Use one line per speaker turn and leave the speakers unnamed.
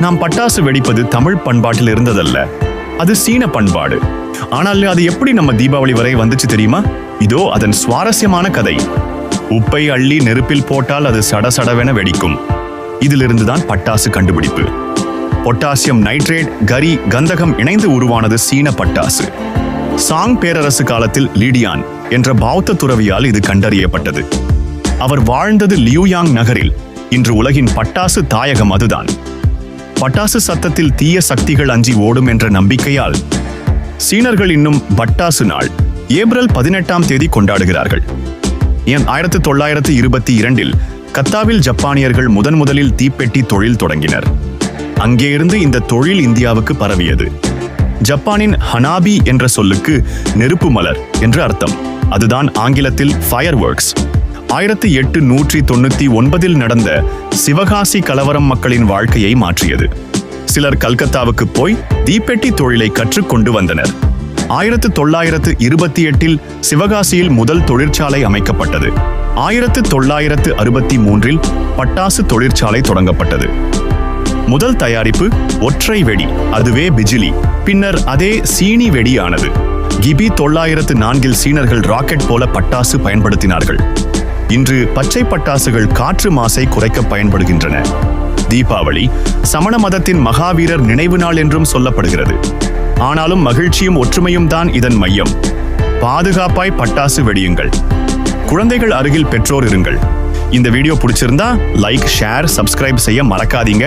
நாம் பட்டாசு வெடிப்பது தமிழ் பண்பாட்டில் இருந்ததல்ல, அது சீன பண்பாடு. ஆனால் அது எப்படி நம்ம தீபாவளி வரை வந்துச்சு தெரியுமா? இதோ அதன் சுவாரஸ்யமான கதை. உப்பை அள்ளி நெருப்பில் போட்டால் அது சடசடவென வெடிக்கும். இதிலிருந்துதான் பட்டாசு கண்டுபிடிப்பு. பொட்டாசியம் நைட்ரேட், கரி, கந்தகம் இணைந்து உருவானது சீன பட்டாசு. சாங் பேரரசு காலத்தில் லீடியான் என்ற பௌத்த துறவியால் இது கண்டறியப்பட்டது. அவர் வாழ்ந்தது லியூயாங் நகரில். இன்று உலகின் பட்டாசு தாயகம் அதுதான். பட்டாசு சத்தத்தில் தீய சக்திகள் அஞ்சி ஓடும் என்ற நம்பிக்கையால் சீனர்கள் இன்னும் பட்டாசு நாள் ஏப்ரல் 18 கொண்டாடுகிறார்கள். 1922 கத்தாவில் ஜப்பானியர்கள் முதலில் தீப்பெட்டி தொழில் தொடங்கினர். அங்கேயிருந்து இந்த தொழில் இந்தியாவுக்கு பரவியது. ஜப்பானின் ஹனாபி என்ற சொல்லுக்கு நெருப்பு மலர் என்று அர்த்தம். அதுதான் ஆங்கிலத்தில் ஃபயர் ஒர்க்ஸ். 1899 நடந்த சிவகாசி கலவரம் மக்களின் வாழ்க்கையை மாற்றியது. சிலர் கல்கத்தாவுக்கு போய் தீப்பெட்டி தொழிலை கற்றுக்கொண்டு வந்தனர். 1928 சிவகாசியில் முதல் தொழிற்சாலை அமைக்கப்பட்டது. 1963 பட்டாசு தொழிற்சாலை தொடங்கப்பட்டது. முதல் தயாரிப்பு ஒற்றை வெடி, அதுவே பிஜிலி. பின்னர் அதே சீனி வெடி ஆனது. கிபி 904 சீனர்கள் ராக்கெட் போல பட்டாசு பயன்படுத்தினார்கள். இன்று பச்சை பட்டாசுகள் காற்று மாசை குறைக்க பயன்படுகின்றன. தீபாவளி சமண மதத்தின் மகாவீரர் நினைவு நாள் என்றும் சொல்லப்படுகிறது. ஆனாலும் மகிழ்ச்சியும் ஒற்றுமையும் தான் இதன் மையம். பாதுகாப்பாய் பட்டாசு வெடியுங்கள். குழந்தைகள் அருகில் பெற்றோர் இருங்கள். இந்த வீடியோ பிடிச்சிருந்தா லைக், ஷேர், சப்ஸ்கிரைப் செய்ய மறக்காதீங்க.